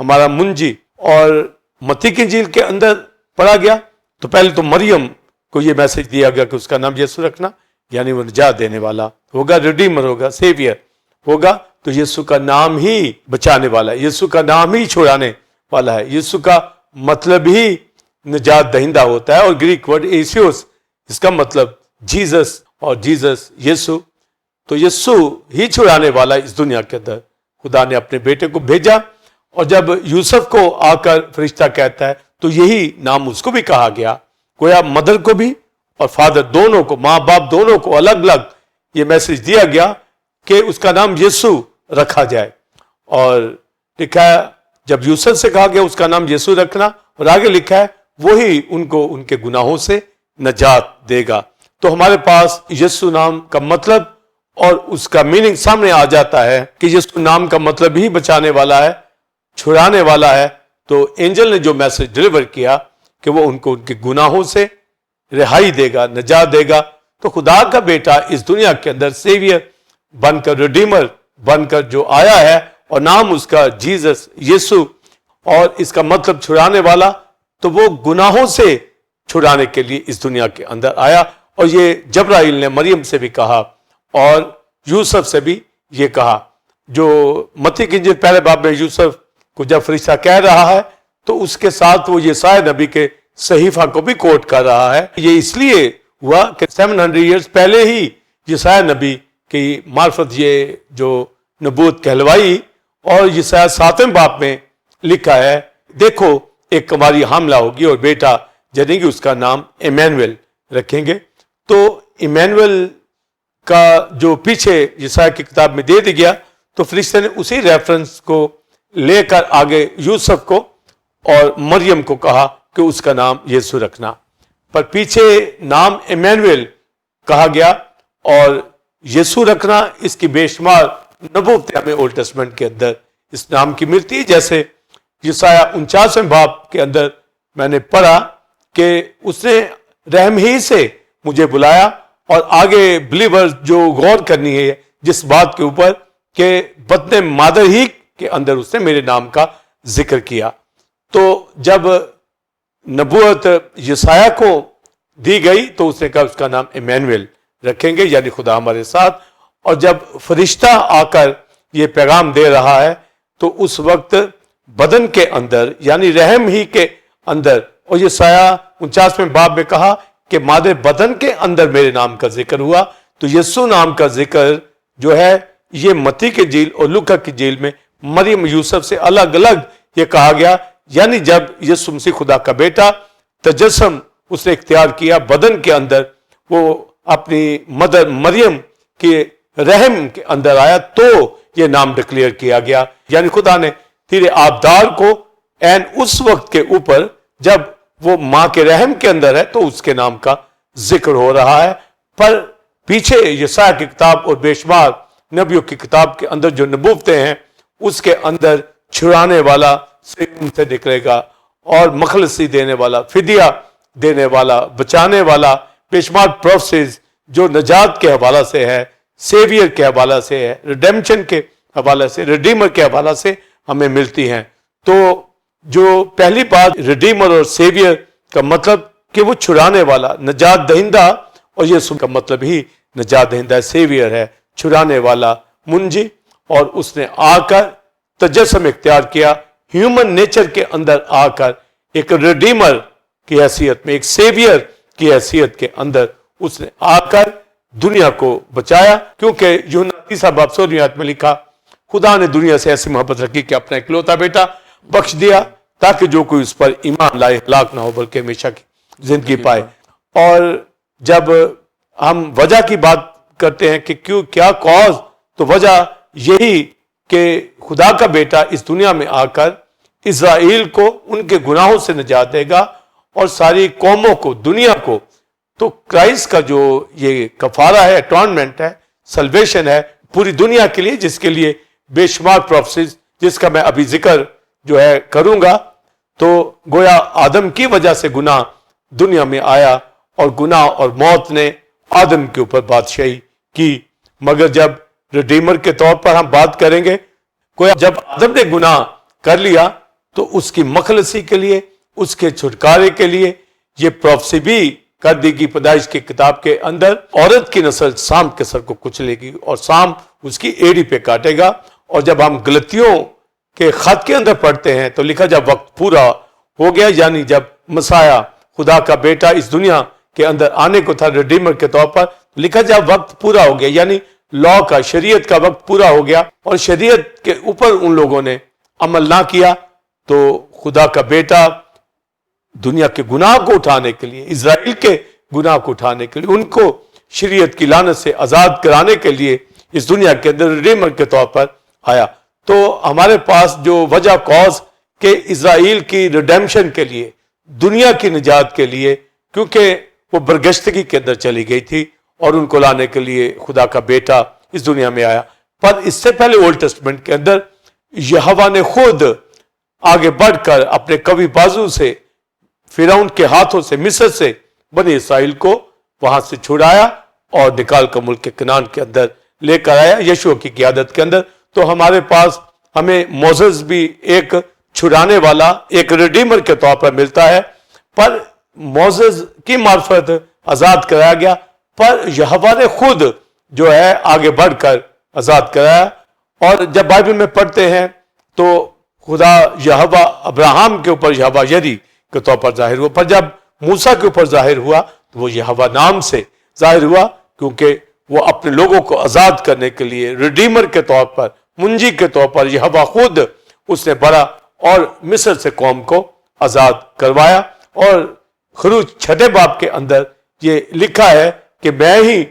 ہمارا منجی. اور متی کی انجیل کے اندر پڑھا گیا تو پہلے تو مریم کو یہ میسج دیا گیا کہ اس کا نام یسوع رکھنا، یعنی وہ نجات دینے والا ہوگا، ریڈیمر ہوگا، سیویئر ہوگا. تو یسوع کا نام ہی بچانے والا ہے، یسوع کا نام ہی چھڑانے والا ہے. یسوع کا مطلب ہی نجات دہندہ ہوتا ہے، اور گریک ورڈ ایسیوس، اس کا مطلب جیزس، اور جیزس یسوع. تو یسوع ہی چھڑانے والا اس دنیا کے اندر. خدا نے اپنے بیٹے کو بھیجا، اور جب یوسف کو آ کر فرشتہ کہتا ہے تو یہی نام اس کو بھی کہا گیا. گویا مدر کو بھی اور فادر دونوں کو، ماں باپ دونوں کو الگ الگ یہ میسج دیا گیا کہ اس کا نام یسوع رکھا جائے. اور لکھا ہے جب یوسف سے کہا گیا اس کا نام یسوع رکھنا، اور آگے لکھا ہے وہی ان کو ان کے گناہوں سے نجات دے گا. تو ہمارے پاس یسوع نام کا مطلب اور اس کا میننگ سامنے آ جاتا ہے کہ یسوع نام کا مطلب ہی بچانے والا ہے، چھڑانے والا ہے. تو اینجل نے جو میسج ڈلیور کیا کہ وہ ان کو ان کے گناہوں سے رہائی دے گا، نجات دے گا. تو خدا کا بیٹا اس دنیا کے اندر سیویئر بن کر، ریڈیمر بن کر جو آیا ہے، اور نام اس کا جیزس یسوع، اور اس کا مطلب چھڑانے والا. تو وہ گناہوں سے چھڑانے کے لیے اس دنیا کے اندر آیا. اور یہ جبرائیل نے مریم سے بھی کہا اور یوسف سے بھی یہ کہا. جو متی کی انجیل پہلے باب میں یوسف کو جب فرشتہ کہہ رہا ہے تو اس کے ساتھ وہ یسایا نبی کے صحیفہ کو بھی کوٹ کر رہا ہے. یہ اس لیے ہوا کہ 700 ایئرز پہلے ہی یسایا نبی کی معرفت یہ جو نبوت کہلوائی. اور یسایا 7ویں باب میں لکھا ہے، دیکھو ایک کماری حاملہ ہوگی اور بیٹا جنیں گی، اس کا نام ایمینویل رکھیں گے. تو ایمینویل کا جو پیچھے یسایا کی کتاب میں دے دیا تو فرشتے نے اسی ریفرنس کو لے کر آگے یوسف کو اور مریم کو کہا کہ اس کا نام یسوع رکھنا. پر پیچھے نام ایمینویل کہا گیا، اور یسوع رکھنا اس کی بے شمار نبوتیں ہمیں اولڈ ٹیسٹمنٹ کے اندر اس نام کی ملتی ہے. جیسے یسایا 49ویں باب کے اندر میں نے پڑھا کہ اس نے رحم ہی سے مجھے بلایا. اور آگے بلیور جو غور کرنی ہے جس بات کے اوپر کہ بطن مادر ہی کے اندر اس نے میرے نام کا ذکر کیا. تو جب نبوت یسایا کو دی گئی تو اس نے کہا اس کا نام ایمینویل رکھیں گے، یعنی خدا ہمارے ساتھ. اور جب فرشتہ آ کر یہ پیغام دے رہا ہے تو اس وقت بدن کے اندر یعنی رحم ہی کے اندر، اور یسایا 49ویں باب میں کہا کہ مادر بدن کے اندر میرے نام کا ذکر ہوا. تو یسوع نام کا ذکر جو ہے یہ متی کی انجیل اور لوکا کی انجیل میں مریم یوسف سے الگ الگ یہ کہا گیا. یعنی جب یسوع مسیح خدا کا بیٹا تجسم اس نے اختیار کیا بدن کے اندر، وہ اپنی مدر مریم کے رحم کے اندر آیا تو یہ نام ڈکلیئر کیا گیا. یعنی خدا نے تیرے آبدار کو این اس وقت کے اوپر جب وہ ماں کے رحم کے اندر ہے تو اس کے نام کا ذکر ہو رہا ہے. پر پیچھے یسایا کی کتاب اور بے شمار نبیوں کی کتاب کے اندر جو نبوتیں ہیں اس کے اندر چھڑانے والا سے نکلے گا، اور مخلصی دینے والا، فدیہ دینے والا، بچانے والا، بے شمار پروفیسز جو نجات کے حوالہ سے ہے، سیویئر کے حوالہ سے ہے، ریڈیمپشن کے حوالہ سے، ریڈیمر کے حوالہ سے ہمیں ملتی ہیں. تو جو پہلی بات ریڈیمر اور سیویئر کا مطلب کہ وہ چھڑانے والا، نجات دہندہ، اور یسوع کا مطلب ہی نجات دہندہ سیویئر ہے، چھڑانے والا، منجی. اور اس نے آ کر تجسم اختیار کیا، ہیومن نیچر کے اندر آ کر ایک ریڈیمر کی حیثیت میں، ایک سیویئر کی حیثیت کے اندر اس نے آ کر دنیا کو بچایا. کیونکہ یوحنا 3 باب 16 آیت میں لکھا، خدا نے دنیا سے ایسی محبت رکھی کہ اپنا اکلوتا بیٹا بخش دیا تاکہ جو کوئی اس پر ایمان لائے ہلاک نہ ہو بلکہ ہمیشہ کی زندگی پائے. اور جب ہم وجہ کی بات کرتے ہیں کہ کیوں، کیا کاز، تو وجہ یہی کہ خدا کا بیٹا اس دنیا میں آ کر اسرائیل کو ان کے گناہوں سے نجات دے گا اور ساری قوموں کو، دنیا کو. تو کرائسٹ کا جو یہ کفارہ ہے، اٹونمنٹ ہے، سلویشن ہے پوری دنیا کے لیے، جس کے لیے بے شمار پروفیسز جس کا میں ابھی ذکر جو ہے کروں گا. تو گویا آدم کی وجہ سے گناہ دنیا میں آیا اور گناہ اور موت نے آدم کے اوپر بادشاہی کی. مگر جب ریڈیمر کے طور پر ہم بات کریں گے، گویا جب آدم نے گناہ کر لیا تو اس کی مخلصی کے لیے، اس کے چھٹکارے کے لیے یہ پروفیسی بھی کر دی گئی پیدائش کی کتاب کے اندر، عورت کی نسل سام کے سر کو کچلے گی اور سام اس کی ایڑی پہ کاٹے گا۔ اور جب ہم غلطیوں کے خط کے اندر پڑھتے ہیں تو لکھا جب وقت پورا ہو گیا، یعنی جب مسیح خدا کا بیٹا اس دنیا کے اندر آنے کو تھا ریڈیمر کے طور پر، لکھا جب وقت پورا ہو گیا، یعنی لا کا، شریعت کا وقت پورا ہو گیا اور شریعت کے اوپر ان لوگوں نے عمل نہ کیا، تو خدا کا بیٹا دنیا کے گناہ کو اٹھانے کے لیے، اسرائیل کے گناہ کو اٹھانے کے لیے، ان کو شریعت کی لعنت سے آزاد کرانے کے لیے اس دنیا کے اندر ریڈیمر کے طور پر آیا۔ تو ہمارے پاس جو وجہ کاز کہ اسرائیل کی ریڈیمشن کے لیے، دنیا کی نجات کے لیے، کیونکہ وہ برگشتگی کے اندر چلی گئی تھی اور ان کو لانے کے لیے خدا کا بیٹا اس دنیا میں آیا۔ پر اس سے پہلے اولڈ ٹیسٹمنٹ کے اندر یہوہ نے خود آگے بڑھ کر اپنے قوی بازو سے، فرعون کے ہاتھوں سے، مصر سے بنی اسرائیل کو وہاں سے چھڑایا اور نکال کر ملک کنعان کے اندر لے کر آیا یشوع کی قیادت کے اندر۔ تو ہمارے پاس ہمیں موسیس بھی ایک چھڑانے والا، ایک ریڈیمر کے طور پر ملتا ہے، پر موسیس کی معرفت آزاد کرایا گیا، پر یہوہ نے خود جو ہے آگے بڑھ کر آزاد کرایا۔ اور جب بائبل میں پڑھتے ہیں تو خدا یہوہ ابراہم کے اوپر یہوہ یری کے طور پر ظاہر ہوا، پر جب موسیٰ کے اوپر ظاہر ہوا تو وہ یہوہ نام سے ظاہر ہوا، کیونکہ وہ اپنے لوگوں کو آزاد کرنے کے لیے ریڈیمر کے طور پر، منجی کے طور پر یہوہ خود اس نے بڑھا اور مصر سے قوم کو آزاد کروایا۔ اور خروج 6 باب کے اندر یہ لکھا ہے کہ میں ہی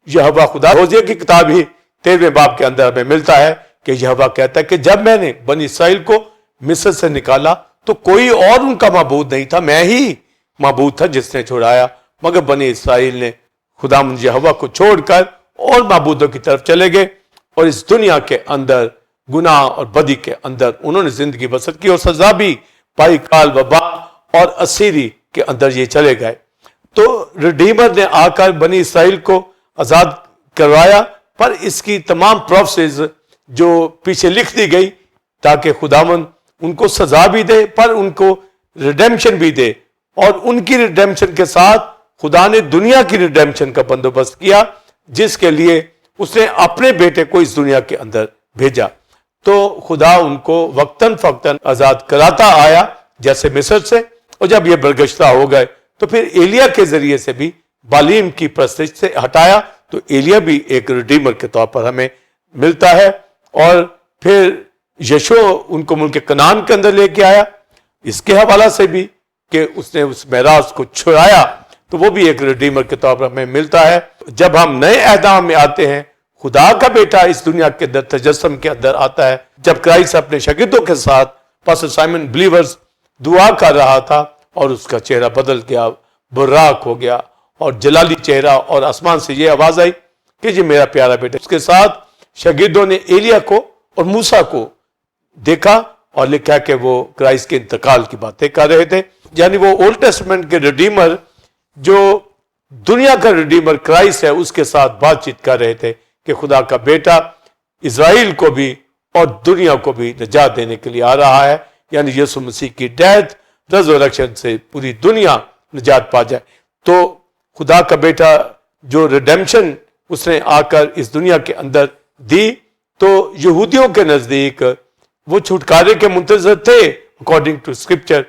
یہوہ خدا، ہوزیہ کی کتاب ہی 13 باب کے اندر ہمیں ملتا ہے کہ یہوہ کہتا ہے کہ جب میں نے بنی اسرائیل کو مصر سے نکالا تو کوئی اور ان کا معبود نہیں تھا، میں ہی معبود تھا جس نے چھڑایا، مگر بنی اسرائیل نے خداوند یہوہ کو چھوڑ کر اور معبودوں کی طرف چلے گئے اور اس دنیا کے اندر گناہ اور بدی کے اندر انہوں نے زندگی بسر کی اور سزا بھی پائی، کال، وبا اور اسیری کے اندر یہ چلے گئے۔ تو ریڈیمر نے آ کر بنی اسرائیل کو آزاد کروایا، پر اس کی تمام پروفیسز جو پیچھے لکھ دی گئی تاکہ خداوند ان کو سزا بھی دے پر ان کو ریڈیمشن بھی دے، اور ان کی ریڈیمشن کے ساتھ خدا نے دنیا کی ریڈیمشن کا بندوبست کیا، جس کے لیے اس نے اپنے بیٹے کو اس دنیا کے اندر بھیجا۔ تو خدا ان کو وقتاً فوقتاً آزاد کراتا آیا، جیسے مصر سے، اور جب یہ برگشتہ ہو گئے تو پھر ایلیا کے ذریعے سے بھی بالیم کی پرستش سے ہٹایا، تو ایلیا بھی ایک ریڈیمر کے طور پر ہمیں ملتا ہے۔ اور پھر یشوع ان کو ملک کنعان کے اندر لے کے آیا، اس کے حوالہ سے بھی کہ اس نے اس میراث کو چھڑایا، تو وہ بھی ایک ریڈیمر کے طور پر ہمیں ملتا ہے۔ جب ہم نئے اہدام میں آتے ہیں، خدا کا بیٹا اس دنیا کے اندر تجسم کے اندر آتا ہے۔ جب کرائسٹ اپنے شاگردوں کے ساتھ پاسٹر سائمن بلیورز دعا کر رہا تھا اور اس کا چہرہ بدل گیا، براق ہو گیا اور جلالی چہرہ، اور آسمان سے یہ آواز آئی کہ یہ میرا پیارا بیٹا۔ اس کے ساتھ شاگردوں نے ایلیا کو اور موسیٰ کو دیکھا اور لکھا کہ وہ کرائسٹ کے انتقال کی باتیں کر رہے تھے، یعنی وہ اولڈ ٹیسٹمنٹ کے ریڈیمر جو دنیا کا ریڈیمر کرائسٹ ہے اس کے ساتھ بات چیت کر رہے تھے کہ خدا کا بیٹا اسرائیل کو بھی اور دنیا کو بھی نجات دینے کے لیے آ رہا ہے، یعنی یسوع مسیح کی ڈیتھ ریزریکشن سے پوری دنیا نجات پا جائے۔ تو خدا کا بیٹا جو ریڈیمشن اس نے آ کر اس دنیا کے اندر دی، تو یہودیوں کے نزدیک وہ چھٹکارے کے منتظر تھے، اکارڈنگ ٹو اسکرپچر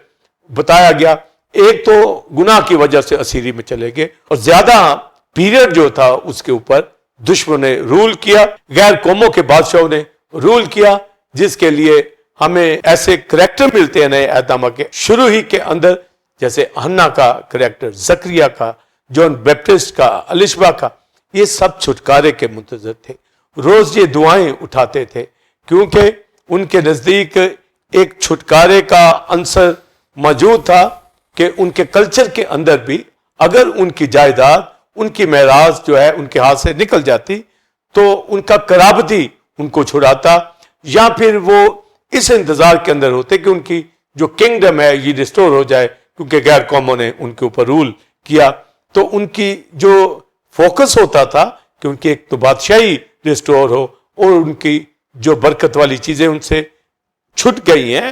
بتایا گیا۔ ایک تو گناہ کی وجہ سے اسیری میں چلے گئے، اور زیادہ پیریڈ جو تھا اس کے اوپر دشمنوں نے رول کیا، غیر قوموں کے بادشاہوں نے رول کیا، جس کے لیے ہمیں ایسے کریکٹر ملتے ہیں نئے اہدامہ کے شروع ہی کے اندر، جیسے ہنا کا کریکٹر، زکریہ کا، جون بیپٹسٹ کا، الشبا کا، یہ سب چھٹکارے کے منتظر تھے۔ روز یہ دعائیں اٹھاتے تھے کیونکہ ان کے نزدیک ایک چھٹکارے کا عنصر موجود تھا کہ ان کے کلچر کے اندر بھی اگر ان کی جائیداد، ان کی میراث جو ہے ان کے ہاتھ سے نکل جاتی تو ان کا قرابتی ان کو چھڑاتا، یا پھر وہ اس انتظار کے اندر ہوتے کہ ان کی جو کنگڈم ہے یہ ریسٹور ہو جائے، کیونکہ غیر قوموں نے ان کے اوپر رول کیا۔ تو ان کی جو فوکس ہوتا تھا کہ ان کی ایک تو بادشاہی ریسٹور ہو، اور ان کی جو برکت والی چیزیں ان سے چھٹ گئی ہیں،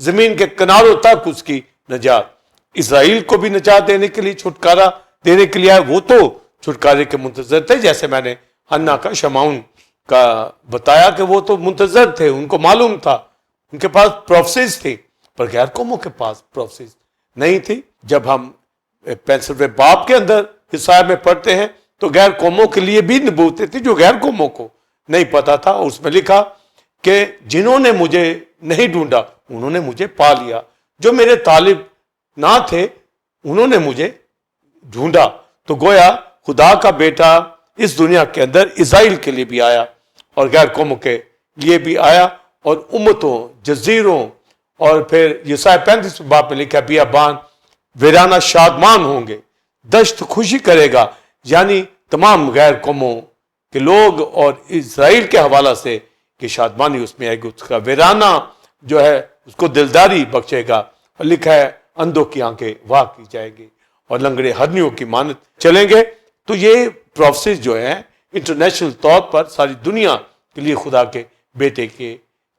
زمین کے کناروں تک اس کی نجات. اسرائیل کو بھی نجات دینے کے لیے چھٹکارا دینے کے لیے آئے. وہ تو چھٹکارے کے منتظر تھے, جیسے میں نے حنا کا شمعون کا بتایا کہ وہ تو منتظر تھے, ان کو معلوم تھا, ان کے پاس پروفیسیز تھی, پر غیر قوموں کے پاس پروفیسیز نہیں تھی. جب ہم 65ویں باب کے اندر عیسائی میں پڑھتے ہیں تو غیر قوموں کے لیے بھی نبوتیں تھی جو غیر قوموں کو نہیں پتا تھا. اس میں لکھا کہ جنہوں نے مجھے نہیں ڈھونڈا انہوں نے مجھے پا لیا, جو میرے طالب نہ تھے انہوں نے مجھے ڈھونڈا. تو گویا خدا کا بیٹا اس دنیا کے اندر اسرائیل کے لیے بھی آیا اور غیر قوموں کے لیے بھی آیا, اور امتوں, جزیروں, اور پھر یسایا 35 باب میں لکھا بیابان ویرانہ شادمان ہوں گے, دشت خوشی کرے گا. یعنی تمام غیر قوموں کے لوگ اور اسرائیل کے حوالہ سے کہ شادمانی اس میں آئے گی, اس کا ویرانہ جو ہے اس کو دلداری بخشے گا. اور لکھا ہے اندھوں کی آنکھیں واہ کی جائے گی اور لنگڑے ہرنیوں کی مانت چلیں گے. تو یہ پروفیسیز جو ہیں انٹرنیشنل طور پر ساری دنیا کے لیے خدا کے بیٹے کے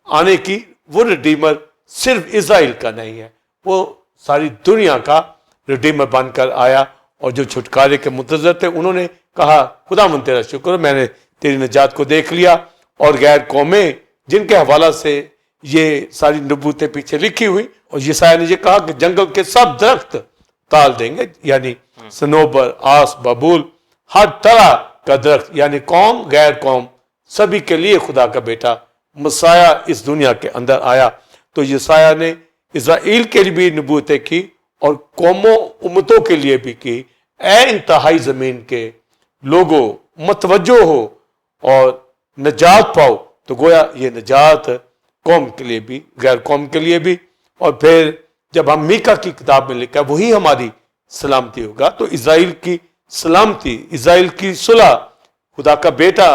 آنے کی, وہ ریڈیمر صرف اسرائیل کا نہیں ہے, وہ ساری دنیا کا ریڈیمر بن کر آیا. اور جو چھٹکارے کے منتظر تھے انہوں نے کہا خدا من تیرا شکر, میں نے تیری نجات کو دیکھ لیا. اور غیر قومیں جن کے حوالہ سے یہ ساری نبوتیں پیچھے لکھی ہوئی, اور یسایا نے یہ کہا کہ جنگل کے سب درخت تال دیں گے, یعنی سنوبر, آس, ببول, ہر طرح کا درخت, یعنی قوم غیر قوم سبھی کے لیے خدا کا بیٹا مسیح اس دنیا کے اندر آیا. تو یسایا نے اسرائیل کے لیے بھی نبوتیں کی اور قوموں امتوں کے لیے بھی کی. اے انتہائی زمین کے لوگوں متوجہ ہو اور نجات پاؤ. تو گویا یہ نجات قوم کے لیے بھی غیر قوم کے لیے بھی. اور پھر جب ہم میکا کی کتاب میں لکھا وہی ہماری سلامتی ہوگا, تو اسرائیل کی سلامتی, اسرائیل کی صلح, خدا کا بیٹا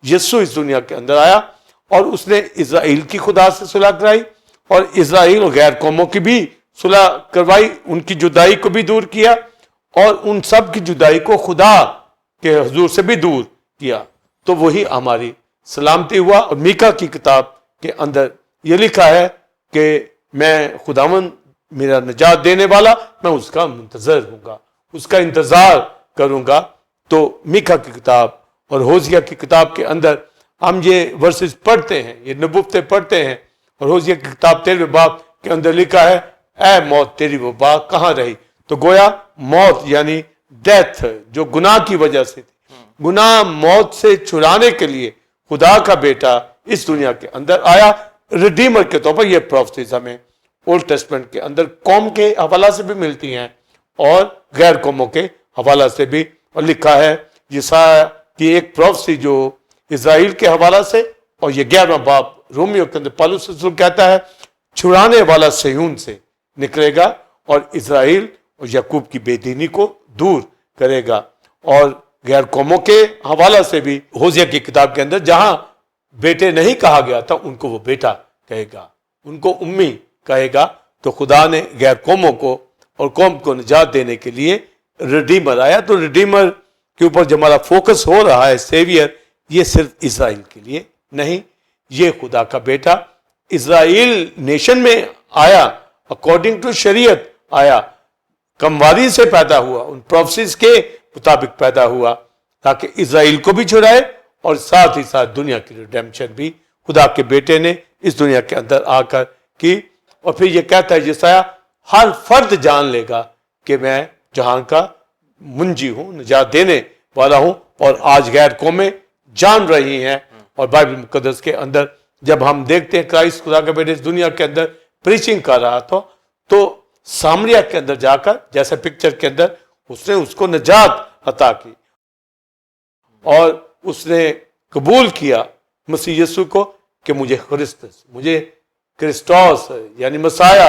یسوع اس دنیا کے اندر آیا اور اس نے اسرائیل کی خدا سے صلح کرائی اور اسرائیل اور غیر قوموں کی بھی صلح کروائی, ان کی جدائی کو بھی دور کیا اور ان سب کی جدائی کو خدا کے حضور سے بھی دور کیا. تو وہی ہماری سلامتی ہوا. اور میکا کی کتاب کے اندر یہ لکھا ہے کہ میں خداوند میرا نجات دینے والا, میں اس کا منتظر ہوں گا, اس کا انتظار کروں گا. تو میکا کی کتاب اور ہوزیا کی کتاب کے اندر ہم یہ ورسز پڑھتے ہیں, یہ نبوتیں پڑھتے ہیں. اور ہوزیا کی کتاب 13 باب کے اندر لکھا ہے اے موت تیری وبا کہاں رہی. تو گویا موت یعنی ڈیتھ جو گناہ کی وجہ سے تھی, گناہ موت سے چھڑانے کے لیے خدا کا بیٹا اس دنیا کے اندر آیا ریڈیمر کے طور پر. یہ پروفیسیز ہمیں اولڈ ٹیسٹمنٹ کے اندر قوم کے حوالہ سے بھی ملتی ہیں اور غیر قوموں کے حوالہ سے بھی. اور لکھا ہے یسایا کی ایک پروفیسی جو اسرائیل کے حوالہ سے, اور یہ 11واں باب رومیو کے اندر پالوس رسول کہتا ہے چھڑانے والا صہیون سے نکلے گا اور اسرائیل اور یعقوب کی بے دینی کو دور کرے گا. اور غیر قوموں کے حوالہ سے بھی ہوزیا کی کتاب کے اندر جہاں بیٹے نہیں کہا گیا تھا ان کو وہ بیٹا کہے گا, ان کو امی کہے گا. تو خدا نے غیر قوموں کو اور قوم کو نجات دینے کے لیے ریڈیمر آیا. تو ریڈیمر کے اوپر جو ہمارا فوکس ہو رہا ہے سیویئر, یہ صرف اسرائیل کے لیے نہیں, یہ خدا کا بیٹا اسرائیل نیشن میں آیا, اکارڈنگ ٹو شریعت آیا, کمواری سے پیدا ہوا, ان پروفیسیز کے مطابق پیدا ہوا تاکہ اسرائیل کو بھی چھڑائے اور ساتھ ہی ساتھ دنیا کی ریڈیمپشن بھی خدا کے بیٹے نے اس دنیا کے اندر آ کر کی. اور پھر یہ کہتا ہے یسایا ہر فرد جان لے گا کہ میں جہان کا منجی ہوں, نجات دینے والا ہوں. اور آج غیر قومیں جان رہی ہیں. اور بائبل مقدس کے اندر جب ہم دیکھتے ہیں کرائسٹ خدا کے بیٹے اس دنیا کے اندر پریچنگ کر رہا تھا تو سامریا کے اندر جا کر جیسے پکچر کے اندر اس نے اس کو نجات عطا کی اور اس نے قبول کیا مسیح یسوع کو کہ مجھے مجھے کرسٹوس یعنی مسیح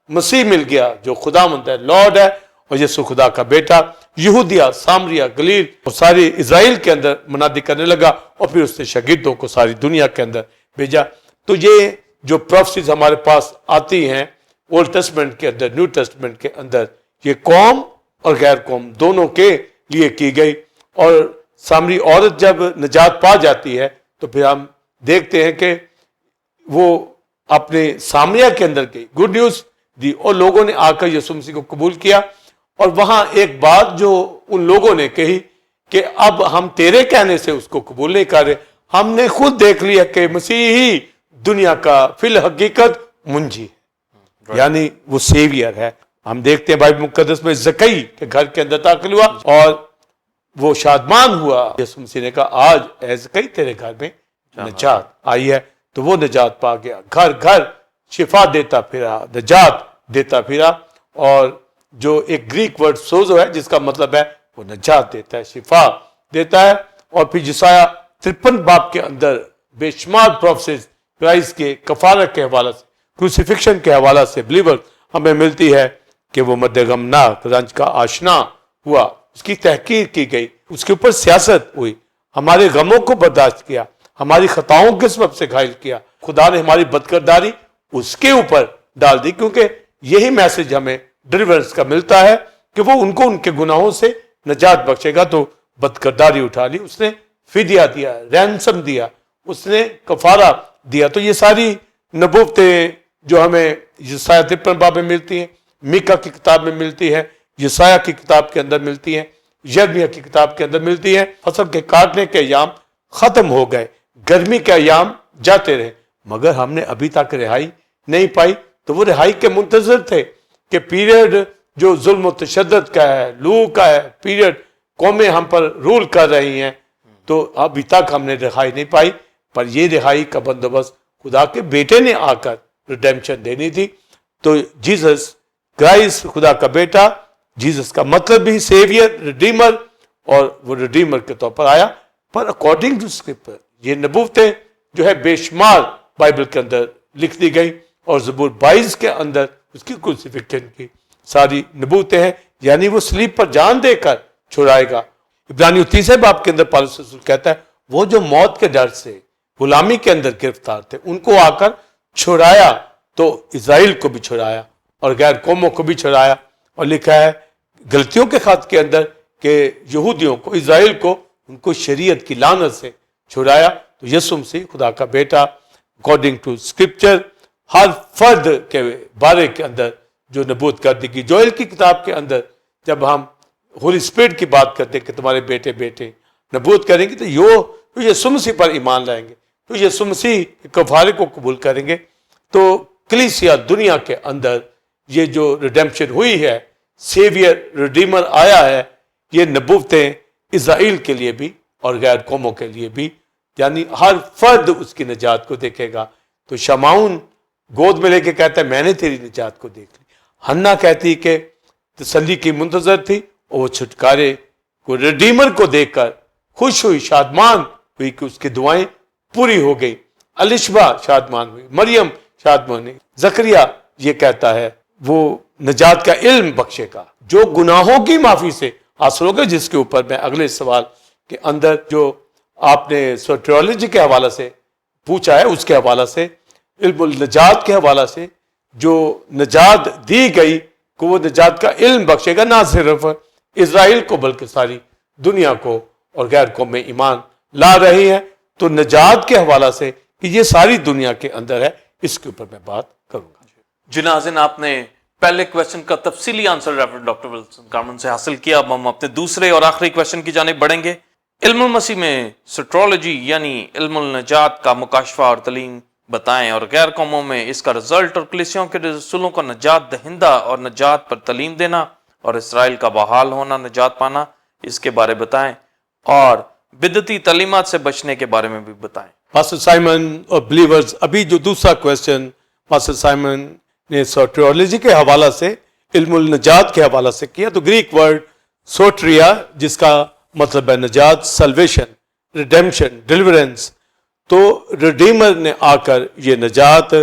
مسیح مل گیا جو خداوند ہے, لارڈ ہے, اور یسوع خدا کا بیٹا یہودیا, سامریا, گلیل اور ساری اسرائیل کے اندر منادی کرنے لگا اور پھر اس نے شاگردوں کو ساری دنیا کے اندر بھیجا. تو یہ جو پروفیسیز ہمارے پاس آتی ہیں اولڈ ٹیسٹمنٹ کے اندر, نیو ٹیسٹمنٹ کے اندر, یہ قوم اور غیر قوم دونوں کے لیے کی گئی. اور سامری عورت جب نجات پا جاتی ہے تو پھر ہم دیکھتے ہیں کہ وہ اپنے سامریہ کے اندر گئی, گڈ نیوز دی, اور لوگوں نے آ کر یسوع مسیح کو قبول کیا. اور وہاں ایک بات جو ان لوگوں نے کہی کہ اب ہم تیرے کہنے سے اس کو قبول نہیں کر رہے, ہم نے خود دیکھ لیا کہ مسیح ہی دنیا کا فی الحقیقت منجی ہے, یعنی وہ سیویئر ہے. ہم دیکھتے ہیں بائبل مقدس میں زکئی کے گھر کے اندر داخل ہوا اور وہ شادمان ہوا. یسوع مسیح نے کہا آج اے زکئی تیرے گھر میں نجات آئی ہے, تو وہ نجات پا گیا. گھر گھر شفا دیتا پھرا, نجات دیتا پھرا. اور جو ایک گریک ورڈ سوزو ہے جس کا مطلب ہے وہ نجات دیتا ہے, شفا دیتا ہے. اور پھر یسایہ 53 باب کے اندر بے شمار پروفیسز کرائسٹ کے کفارت کے حوالے سے, کروسیفکشن کے حوالے سے بلیور ہمیں ملتی ہے کہ وہ مرد غمناک رنج کا آشنا ہوا, اس کی تحقیر کی گئی, اس کے اوپر سیاست ہوئی, ہمارے غموں کو برداشت کیا, ہماری خطاؤں کے سبب سے گھائل کیا. خدا نے ہماری بدکرداری اس کے اوپر ڈال دی, کیونکہ یہی میسج ہمیں ڈیلیورنس کا ملتا ہے کہ وہ ان کو ان کے گناہوں سے نجات بخشے گا. تو بدکرداری اٹھا لی, اس نے فدیہ دیا, رینسم دیا, اس نے کفارہ دیا. تو یہ ساری نبوتیں جو ہمیں یسایہ 53 باب میں ملتی ہیں, میکا کی کتاب میں ملتی ہے, یسایہ کی کتاب کے اندر ملتی ہیں, یرمیہ کی کتاب کے اندر ملتی ہیں. فصل کے کاٹنے کے ایام ختم ہو گئے, گرمی کے ایام جاتے رہے, مگر ہم نے ابھی تک رہائی نہیں پائی. تو وہ رہائی کے منتظر تھے کہ پیریڈ جو ظلم و تشدد کا ہے, لو کا ہے پیریڈ, قومیں ہم پر رول کر رہی ہیں, تو ابھی تک ہم نے رہائی نہیں پائی. پر یہ رہائی کا بندوبست خدا کے بیٹے نے آ کر ریڈیمپشن دینی تھی. تو جیزس کرائسٹ خدا کا بیٹا, جیزس کا مطلب بھی سیویئر, ریڈیمر, اور وہ ریڈیمر کے طور پر آیا. پر اکارڈنگ ٹو اسکرپچر یہ نبوتیں جو ہے بے شمار بائبل کے اندر لکھ دی گئی, اور زبور 22 کے اندر اس کی کروسیفکشن کی ساری نبوتیں ہیں, یعنی وہ صلیب پر جان دے کر چھڑائے گا. عبرانیوں 30 باب کے اندر پالوس رسول کہتا ہے وہ جو موت کے ڈر سے غلامی کے اندر گرفتار تھے ان کو آ کر چھڑایا, تو اسرائیل کو بھی چھڑایا اور غیر قوموں کو بھی چھڑایا. اور لکھا ہے غلطیوں کے خط کے اندر کہ یہودیوں کو, اسرائیل کو, ان کو شریعت کی لعنت سے چھڑایا. تو یسوع مسیح خدا کا بیٹا اکارڈنگ ٹو اسکرپچر ہر فرد کے بارے کے اندر جو نبوت کر دی گئی. جوئل کی کتاب کے اندر جب ہم ہولی اسپرٹ کی بات کرتے کہ تمہارے بیٹے بیٹے نبوت کریں گے, تو یسوع مسیح پر ایمان لائیں گے, تو یسوع مسیح کے کفارے کو قبول کریں گے. تو کلیسیا دنیا کے اندر یہ جو ریڈیمپشن ہوئی ہے, سیویئر ریڈیمر آیا ہے, یہ نبوتیں اسرائیل کے لیے بھی اور غیر قوموں کے لیے بھی, یعنی ہر فرد اس کی نجات کو دیکھے گا. تو شمعون گود میں لے کے کہتا ہے میں نے تیری نجات کو دیکھ لی. حنا کہتی کہ تسلی کی منتظر تھی, اور وہ چھٹکارے کو ریڈیمر کو دیکھ کر خوش ہوئی, شادمان ہوئی کہ اس کی دعائیں پوری ہو گئی. الشبا شادمان ہوئی, مریم شادمان ہوئی. زکریا یہ کہتا ہے وہ نجات کا علم بخشے گا جو گناہوں کی معافی سے حاصل ہوگا, جس کے اوپر میں اگلے سوال کے اندر جو آپ نے سوٹریولوجی کے حوالے سے پوچھا ہے اس کے حوالے سے, علم النجات کے حوالے سے جو نجات دی گئی کہ وہ نجات کا علم بخشے گا, نہ صرف اسرائیل کو بلکہ ساری دنیا کو, اور غیر قوم میں ایمان لا رہی ہیں. تو نجات کے حوالے سے کہ یہ ساری دنیا کے اندر ہے, اس کے اوپر میں بات کروں گا. جی ناظرین, آپ نے پہلے کویشچن کا تفصیلی آنسر ریورنڈ ڈاکٹر ولسن کارمن سے حاصل کیا. اب ہم اپنے دوسرے اور آخری کویشچن کی جانب بڑھیں گے. علم المسیح میں سٹرولوجی یعنی علم النجات کا مکاشفہ اور تعلیم بتائیں, اور غیر قوموں میں اس کا رزلٹ, اور کلیسیوں کے رسولوں کو نجات دہندہ اور نجات پر تعلیم دینا, اور اسرائیل کا بحال ہونا, نجات پانا, اس کے بارے بتائیں, اور بدعتی تعلیمات سے بچنے کے بارے میں بھی بتائیں. پاسٹر سائمن اور بلیورز, ابھی جو دوسرا کویسچن پاسٹر سائمن نے سوٹریولوجی کے حوالے سے, علم النجات کے حوالے سے کیا, تو گریک ورڈ سوٹریا جس کا مطلب ہے نجات, سلویشن, ریڈیمپشن, ڈیلیورنس. تو ریڈیمر نے آ کر یہ نجات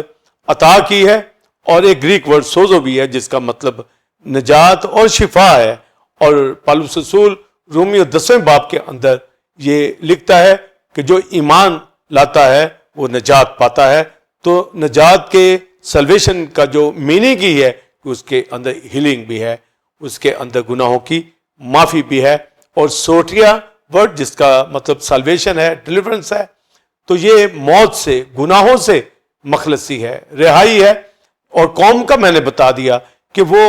عطا کی ہے, اور ایک گریک ورڈ سوزو بھی ہے جس کا مطلب نجات اور شفا ہے. اور پالوس رسول رومیو 10 باب کے اندر یہ لکھتا ہے کہ جو ایمان لاتا ہے وہ نجات پاتا ہے. تو نجات کے سلویشن کا جو میننگ ہی ہے کہ اس کے اندر ہیلنگ بھی ہے, اس کے اندر گناہوں کی معافی بھی ہے. اور سوٹریا ورڈ جس کا مطلب سلویشن ہے, ڈیلیورنس ہے, تو یہ موت سے, گناہوں سے مخلصی ہے، رہائی ہے. اور قوم کا میں نے بتا دیا کہ وہ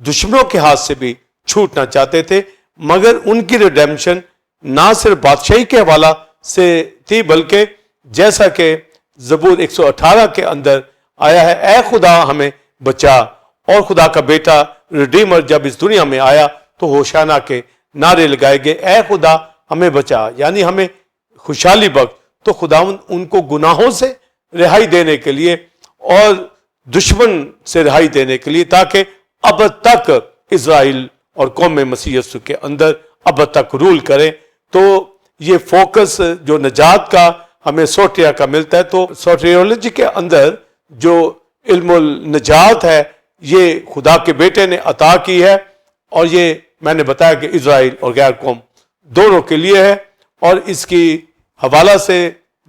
دشمنوں کے ہاتھ سے بھی چھوٹنا چاہتے تھے، مگر ان کی ریڈیمشن نہ صرف بادشاہی کے حوالہ سے تھی بلکہ جیسا کہ زبور 118 کے اندر آیا ہے، اے خدا ہمیں بچا. اور خدا کا بیٹا ریڈیمر جب اس دنیا میں آیا تو ہوشانہ کے نعرے لگائے گئے، اے خدا ہمیں بچا، یعنی ہمیں خوشحالی بخش. تو خداوند ان کو گناہوں سے رہائی دینے کے لیے اور دشمن سے رہائی دینے کے لیے، تاکہ اب تک اسرائیل اور قوم مسیح یسوع کے اندر اب تک رول کرے. تو یہ فوکس جو نجات کا ہمیں سوٹریا کا ملتا ہے، تو سوٹریولوجی کے اندر جو علم النجات ہے یہ خدا کے بیٹے نے عطا کی ہے، اور یہ میں نے بتایا کہ اسرائیل اور غیر قوم دونوں کے لیے ہے. اور اس کی حوالہ سے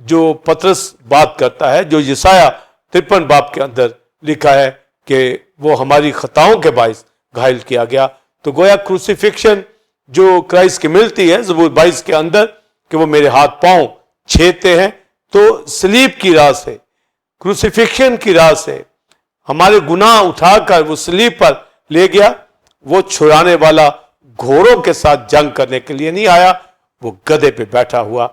جو پطرس بات کرتا ہے، جو یسایہ 53 باب کے اندر لکھا ہے کہ وہ ہماری خطاؤں کے باعث گھائل کیا گیا، تو گویا کروسیفکشن جو کرائسٹ کی ملتی ہے زبور 22 کے اندر کہ وہ میرے ہاتھ پاؤں چھیدتے ہیں، تو سلیب کی راہ سے، کروسیفکشن کی راہ سے ہمارے گناہ اٹھا کر وہ سلیب پر لے گیا. وہ چھڑانے والا گھوڑوں کے ساتھ جنگ کرنے کے لیے نہیں آیا، وہ گدھے پہ بیٹھا ہوا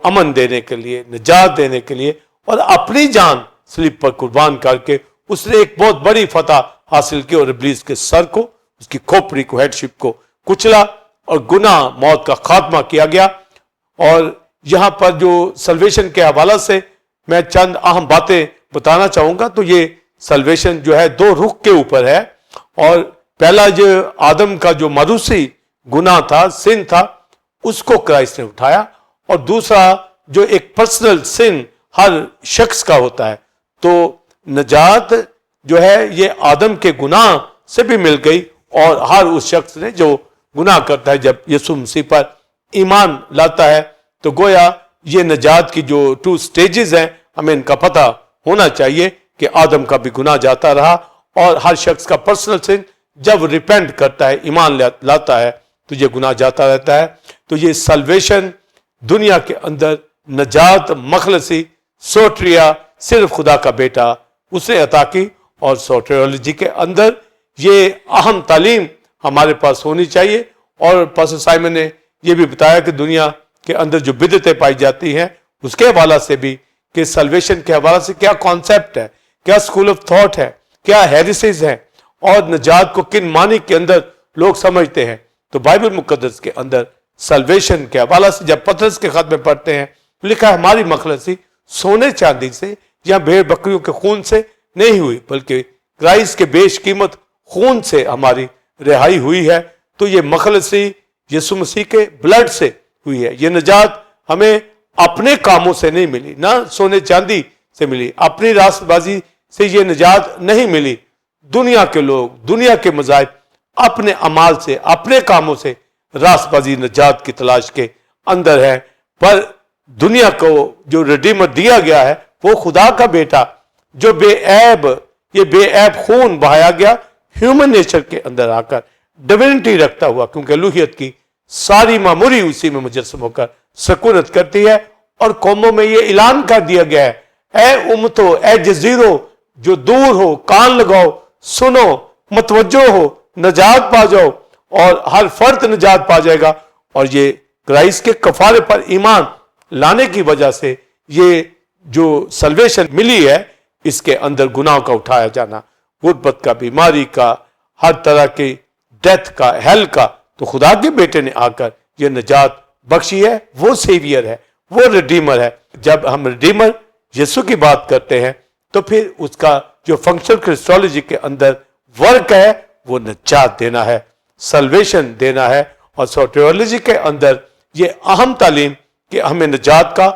امن دینے کے لیے، نجات دینے کے لیے، اور اپنی جان سلیب پر قربان کر کے اس نے ایک بہت بڑی فتح حاصل کی اور ابلیس کے سر کو، اس کی کھوپڑی کو، ہیڈ شپ کو کچلا، اور گناہ موت کا خاتمہ کیا گیا. اور یہاں پر جو سلویشن کے حوالہ سے میں چند اہم باتیں بتانا چاہوں گا. تو یہ سلویشن جو ہے دو رخ کے اوپر ہے، اور پہلا جو آدم کا جو مروسی گناہ تھا، سن تھا، اس کو کرائسٹ نے اٹھایا، اور دوسرا جو ایک پرسنل سن ہر شخص کا ہوتا ہے، تو نجات جو ہے یہ آدم کے گناہ سے بھی مل گئی، اور ہر اس شخص نے جو گناہ کرتا ہے جب یسوع مسیح پر ایمان لاتا ہے، تو گویا یہ نجات کی جو 2 سٹیجز ہیں ہمیں ان کا پتہ ہونا چاہیے کہ آدم کا بھی گناہ جاتا رہا، اور ہر شخص کا پرسنل سن جب ریپینٹ کرتا ہے، ایمان لاتا ہے، تو یہ گناہ جاتا رہتا ہے. تو یہ سلویشن دنیا کے اندر نجات، مخلصی، سوٹریا صرف خدا کا بیٹا اس نے عطا کی. اور سوٹریولوجی کے اندر یہ اہم تعلیم ہمارے پاس ہونی چاہیے. اور پاسٹر سائمن نے یہ بھی بتایا کہ دنیا کے اندر جو بدعتیں پائی جاتی ہیں اس کے حوالہ سے بھی، کہ سلویشن کے حوالہ سے کیا کانسیپٹ ہے، کیا اسکول آف تھاٹ ہے، کیا ہیریسز ہیں، اور نجات کو کن معنی کے اندر لوگ سمجھتے ہیں. تو بائبل مقدس کے اندر سلویشن کے حوالہ سے جب پطرس کے خط میں پڑھتے ہیں، لکھا ہے ہماری مخلصی سونے چاندی سے یا بھیڑ بکریوں کے خون سے نہیں ہوئی، بلکہ کرائسٹ کے بیش قیمت خون سے ہماری رہائی ہوئی ہے. تو یہ مخلصی یسوع مسیح کے بلڈ سے ہوئی ہے. یہ نجات ہمیں اپنے کاموں سے نہیں ملی، نہ سونے چاندی سے ملی، اپنی راست بازی سے یہ نجات نہیں ملی. دنیا کے لوگ، دنیا کے مذاہب اپنے اعمال سے، اپنے کاموں سے راست بازی نجات کی تلاش کے اندر ہے. پر دنیا کو جو ریڈیمر دیا گیا ہے وہ خدا کا بیٹا، جو بے عیب، یہ بے عیب خون بہایا گیا ہیومن نیچر کے اندر آ کر، ڈیوینٹی رکھتا ہوا، کیونکہ الوہیت کی ساری معموری اسی میں مجسم ہو کر سکونت کرتی ہے. اور قوموں میں یہ اعلان کر دیا گیا ہے، اے امتو، اے جزیروں جو دور ہو، کان لگاؤ، سنو، متوجہ ہو، نجات پا جاؤ، اور ہر فرد نجات پا جائے گا. اور یہ کرائسٹ کے کفارے پر ایمان لانے کی وجہ سے یہ جو سلویشن ملی ہے، اس کے اندر گناہ کا اٹھایا جانا، غربت کا، بیماری کا، ہر طرح کی ڈیتھ کا، ہیل کا، تو خدا کے بیٹے نے آ کر یہ نجات بخشی ہے. وہ سیویئر ہے، وہ ریڈیمر ہے. جب ہم ریڈیمر یسوع کی بات کرتے ہیں تو پھر اس کا جو فنکشنل کرسٹولوجی کے اندر ورک ہے وہ نجات دینا ہے، سلویشن دینا ہے. اور سوٹریولوجی کے اندر یہ اہم تعلیم کہ ہمیں نجات کا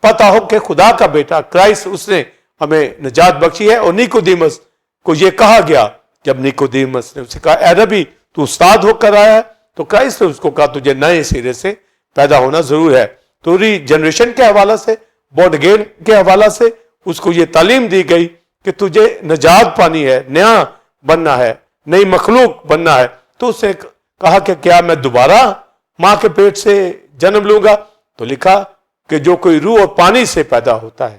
پتہ ہو کہ خدا کا بیٹا کرائسٹ اس نے ہمیں نجات بخشی ہے. اور نیکودیمس کو یہ کہا گیا، جب نیکودیمس نے اسے کہا اے ربی تو استاد ہو کر آیا ہے، تو کرائسٹ نے اس کو کہا تجھے نئے سرے سے پیدا ہونا ضرور ہے. تو ری جنریشن کے حوالہ سے، بورن اگین کے حوالہ سے اس کو یہ تعلیم دی گئی کہ تجھے نجات پانی ہے، نیا بننا ہے، نئی مخلوق بننا ہے. تو اس نے کہا کہ کیا میں دوبارہ ماں کے پیٹ سے جنم لوں گا؟ تو لکھا کہ جو کوئی روح اور پانی سے پیدا ہوتا ہے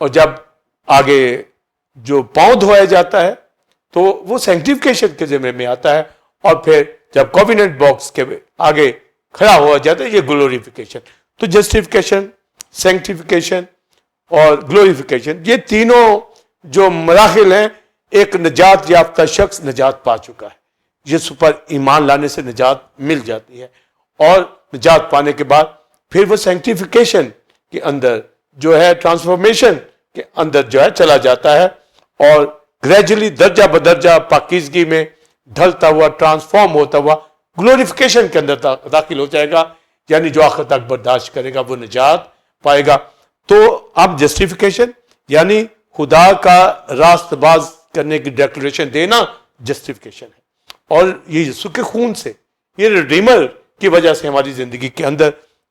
اور جب آگے جو پاؤں دھویا جاتا ہے تو وہ سینکٹیفیکیشن کے ذمے میں آتا ہے، اور پھر جب کووننٹ باکس کے آگے کھڑا ہوا جاتا ہے یہ گلوریفیکیشن. تو جسٹیفیکیشن، سینکٹیفیکیشن اور گلوریفیکیشن، یہ تینوں جو مراحل ہیں ایک نجات یافتہ شخص نجات پا چکا ہے، جس پر ایمان لانے سے نجات مل جاتی ہے، اور نجات پانے کے بعد پھر وہ سینکٹیفیکیشن کے اندر جو ہے ٹرانسفارمیشن کے اندر جو ہے چلا جاتا ہے، اور گریجولی درجہ بدرجہ پاکیزگی میں ڈھلتا ہوا، ٹرانسفارم ہوتا ہوا گلوریفیکیشن کے اندر داخل ہو جائے گا. یعنی جو آخر تک برداشت کرے گا وہ نجات پائے گا. تو اب جسٹیفیکیشن یعنی خدا کا راست باز کرنے کی ڈیکلریشن دینا جسٹیفیکیشن ہے، اور یہ یسوع کے خون سے، یہ ریڈیمر کی وجہ سے ہماری زندگی کے اندر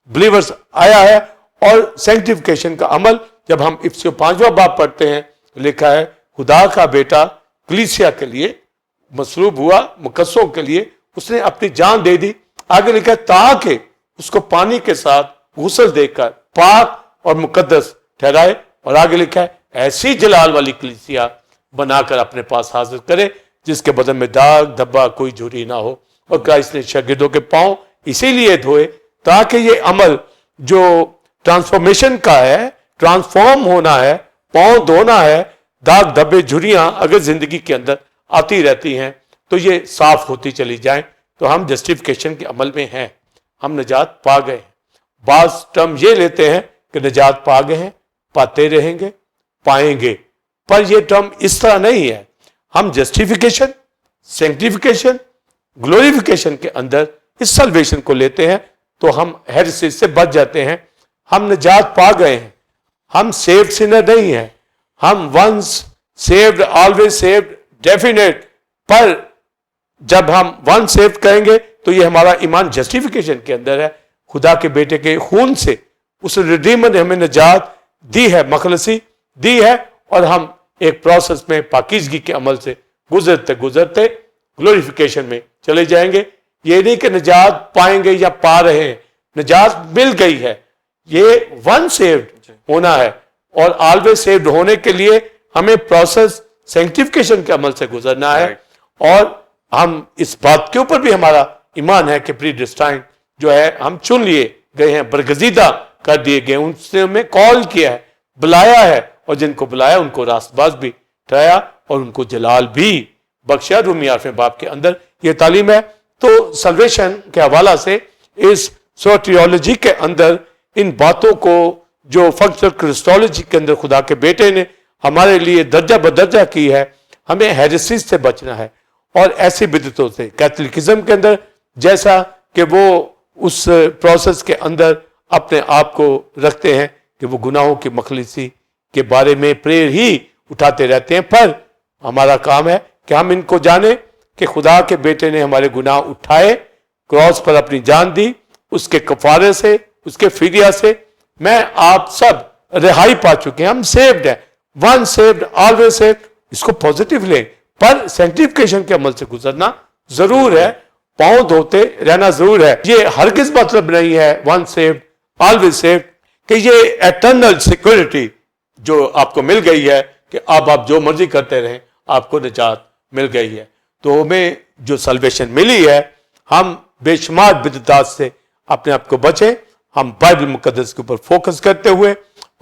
بلیورز آیا ہے. اور سینکٹیفیکیشن کا عمل جب ہم افسیوں 5واں باب پڑھتے ہیں، لکھا ہے خدا کا بیٹا کلیسیا کے لیے مصلوب ہوا، مقدسوں کے لیے اس نے اپنی جان دے دی. آگے لکھا ہے تاکہ اس کو پانی کے ساتھ غسل دے کر پاک اور مقدس ٹھہرائے، اور آگے لکھا ہے ایسی جلال والی کلیسیا بنا کر اپنے پاس حاضر کرے جس کے بدن میں داغ دھبا کوئی جھری نہ ہو. اور کرائسٹ نے شاگردوں کے پاؤں اسی لیے دھوئے تاکہ یہ عمل جو ٹرانسفارمیشن کا ہے، ٹرانسفارم ہونا ہے، پاؤں دھونا ہے، داغ دھبے جھریاں اگر زندگی کے اندر آتی رہتی ہیں تو یہ صاف ہوتی چلی جائیں. تو ہم جسٹیفیکیشن کے عمل میں ہیں، ہم نجات پا گئے ہیں. بعض ٹرم یہ لیتے ہیں کہ نجات پا گئے ہیں، پاتے رہیں گے، پائیں گے، پر یہ ٹرم اس طرح نہیں ہے. ہم جسٹیفیکیشن، سینکٹیفیکیشن، گلوریفیکیشن کے اندر اس سلویشن کو لیتے ہیں تو ہم ہیریسیز سے بچ جاتے ہیں. ہم نجات پا گئے ہیں، ہم سیوڈ سنر نہیں ہیں، ہم once saved always saved definite. پر جب ہم ون سیوڈ کہیں گے تو یہ ہمارا ایمان جسٹیفیکیشن کے اندر ہے. خدا کے بیٹے کے خون سے اس ریڈیمر نے ہمیں نجات دی ہے، مخلصی دی ہے، اور ہم ایک پروسیس میں پاکیزگی کے عمل سے گزرتے گزرتے گلوریفیکیشن میں چلے جائیں گے. یہ نہیں کہ نجات پائیں گے یا پا رہے ہیں، نجات مل گئی ہے. یہ ون سیوڈ ہونا ہے، اور آلویز سیوڈ ہونے کے لیے ہمیں پروسیس سینکٹیفیکیشن کے عمل سے گزرنا ہے. اور ہم اس بات کے اوپر بھی ہمارا ایمان ہے کہ پری ڈسٹائن جو ہے ہم چن لیے گئے ہیں، برگزیدہ کر دیے گئے، ان سے ہمیں کال کیا ہے، بلایا ہے، اور جن کو بلایا ان کو راست باز بھی ٹھہرایا اور ان کو جلال بھی بخشا. رومی 8 باب کے اندر یہ تعلیم ہے. تو سلویشن کے حوالہ سے اس سوٹریولوجی کے اندر ان باتوں کو جو فنکشنل کرسٹولوجی کے اندر خدا کے بیٹے نے ہمارے لیے درجہ بدرجہ کی ہے، ہمیں ہیریسیز سے بچنا ہے اور ایسی بدعتوں سے. کیتھولکزم کے اندر جیسا کہ وہ اس پروسیس کے اندر اپنے آپ کو رکھتے ہیں کہ وہ گناہوں کی مخلصی کے بارے میں پریئر ہی اٹھاتے رہتے ہیں، پر ہمارا کام ہے کہ ہم ان کو جانیں کہ خدا کے بیٹے نے ہمارے گناہ اٹھائے، کراس پر اپنی جان دی، اس کے کفارے سے، اس کے فدیہ سے میں آپ سب رہائی پا چکے ہیں. ہم سیوڈ ہیں، ون سیوڈ آلویز سیوڈ. اس کو پوزیٹیو لیں، پر سینکٹیفیکیشن کے عمل سے گزرنا ضرور ہے، پاؤں دھوتے رہنا ضرور ہے. یہ ہرگز مطلب نہیں ہے ون سیوڈ آلویز سیوڈ کہ یہ ایٹرنل سیکورٹی جو آپ کو مل گئی ہے کہ اب آپ جو مرضی کرتے رہیں آپ کو نجات مل گئی ہے. تو ہمیں جو سلویشن ملی ہے، ہم بے شمار بدعات سے اپنے آپ کو بچیں. ہم بائبل مقدس کے اوپر فوکس کرتے ہوئے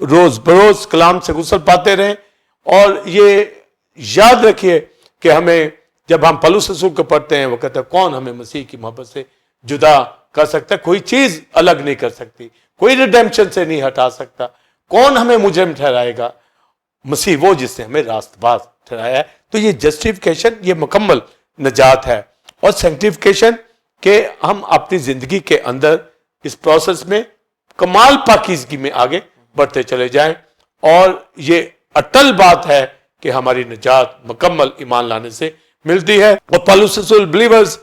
روز بروز کلام سے غسل پاتے رہیں. اور یہ یاد رکھیے کہ ہمیں جب ہم پولس رسول کو پڑھتے ہیں وہ کہتا ہے کون ہمیں مسیح کی محبت سے جدا کر سکتا ہے؟ کوئی چیز الگ نہیں کر سکتی، کوئی ریڈیمپشن سے نہیں ہٹا سکتا. کون ہمیں مجرم ٹھہرائے گا؟ مسیح وہ جس نے ہمیں راست باز ٹھہرایا ہے. تو یہ جسٹیفیکیشن، یہ مکمل نجات ہے. اور سینکٹیفیکیشن کہ ہم اپنی زندگی کے اندر اس پروسیس میں کمال پاکیزگی میں آگے بڑھتے چلے جائیں. اور یہ اٹل بات ہے کہ ہماری نجات مکمل ایمان لانے سے ملتی ہے. اور پولس رسول بلیورز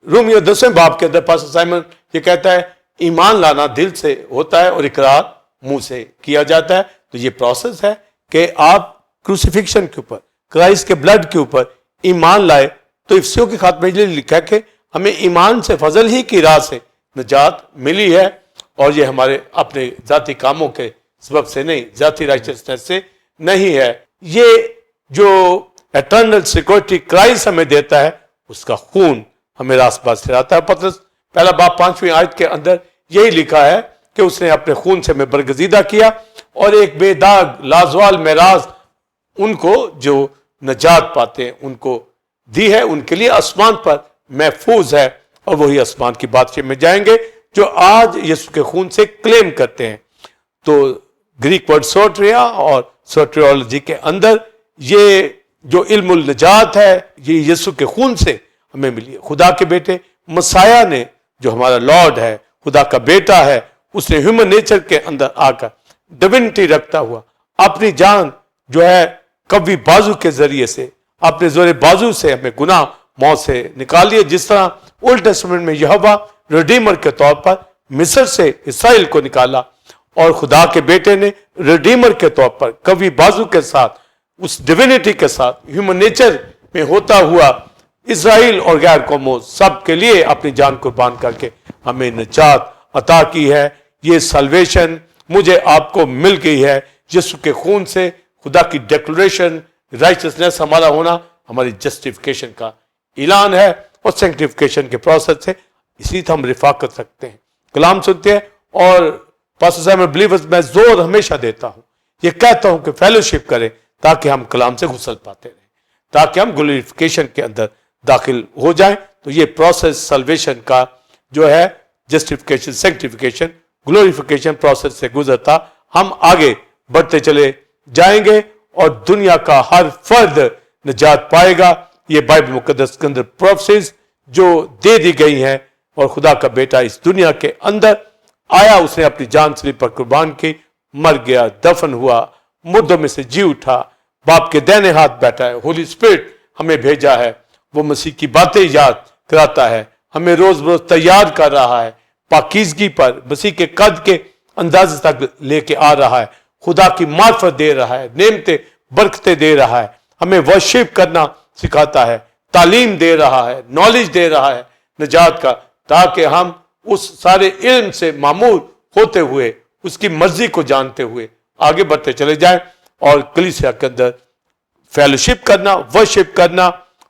رومیو 10 باب کے اندر پاسٹر سائمن یہ کہتا ہے ایمان لانا دل سے ہوتا ہے اور اقرار منہ سے کیا جاتا ہے. تو یہ پروسیس ہے کہ آپ کروسیفکشن کے اوپر، کرائسٹ کے بلڈ کے اوپر ایمان لائے. تو افسیوں کے خاتمے میں لکھا کہ ہمیں ایمان سے، فضل ہی کی راہ سے نجات ملی ہے. اور یہ ہمارے اپنے ذاتی کاموں کے سبب سے نہیں، ذاتی رائچسنس سے نہیں ہے. یہ جو ایٹرنل سیکورٹی کرائسٹ ہمیں دیتا ہے اس کا خون ہمیں راست باز ٹھہراتا ہے. پطرس پہلا باب 5ویں آیت کے اندر یہی لکھا ہے کہ اس نے اپنے خون سے ہمیں برگزیدہ کیا اور ایک بے داغ لازوال معراج ان کو جو نجات پاتے ہیں ان کو دی ہے. ان کے لیے آسمان پر محفوظ ہے اور وہی آسمان کی بادشاہی میں جائیں گے جو آج یسوع کے خون سے کلیم کرتے ہیں. تو گریک ورڈ سوٹریا اور سوٹریولوجی کے اندر یہ جو علم النجات ہے یہ یسوع کے خون سے ہمیں ملی ہے. خدا کے بیٹے مسیح نے جو ہمارا لارڈ ہے, خدا کا بیٹا ہے, اس نے ہیومن نیچر کے اندر آ کر ڈیوینٹی رکھتا ہوا اپنی جان جو ہے قوی بازو کے ذریعے سے اپنے زور بازو سے ہمیں گناہ موت سے نکال لیا. جس طرح اولڈ ٹیسٹمنٹ میں یہوہ ریڈیمر کے طور پر مصر سے اسرائیل کو نکالا اور خدا کے بیٹے نے ریڈیمر کے طور پر قوی بازو کے ساتھ اس ڈیوینٹی کے ساتھ ہیومن نیچر میں ہوتا ہوا اسرائیل اور غیر قوموں سب کے لیے اپنی جان قربان کر کے ہمیں نجات عطا کی ہے. یہ سلویشن مجھے آپ کو مل گئی ہے یسوع کے خون سے. خدا کی ڈیکلریشن رائچسنس ہمارا ہونا ہماری جسٹیفیکیشن کا اعلان ہے اور سینکٹیفیکیشن کے پروسیس سے اسی طرح ہم رفاقت رکھتے ہیں, کلام سنتے ہیں. اور پاسٹر صاحب میں بلیورز میں زور ہمیشہ دیتا ہوں, یہ کہتا ہوں کہ فیلوشپ کریں تاکہ ہم کلام سے غسل پاتے رہیں, تاکہ ہم گلوریفیکیشن کے اندر داخل ہو جائیں. تو یہ پروسیس سلویشن کا جو ہے جسٹیفیکیشن سینکٹیفیکیشن گلوریفیکیشن پروسیس سے گزرتا ہم آگے بڑھتے چلے جائیں گے اور دنیا کا ہر فرد نجات پائے گا. یہ بائبل مقدس کے اندر پروفیسیز جو دے دی گئی ہیں اور خدا کا بیٹا اس دنیا کے اندر آیا, اس نے اپنی جان صلیب پر قربان کی, مر گیا, دفن ہوا, مردوں میں سے جی اٹھا, باپ کے دائنے ہاتھ بیٹھا ہے. ہولی اسپرٹ ہمیں بھیجا ہے, وہ مسیح کی باتیں یاد کراتا ہے, ہمیں روز بروز تیار کر رہا ہے, پاکیزگی پر مسیح کے قد کے اندازے تک لے کے آ رہا ہے, خدا کی معرفت دے رہا ہے, نعمتیں برکتیں دے رہا ہے, ہمیں ورشپ کرنا سکھاتا ہے, تعلیم دے رہا ہے, نالج دے رہا ہے نجات کا, تاکہ ہم اس سارے علم سے معمور ہوتے ہوئے اس کی مرضی کو جانتے ہوئے آگے بڑھتے چلے جائیں اور کلیسیا کے اندر فیلوشپ کرنا, ورشپ کرنا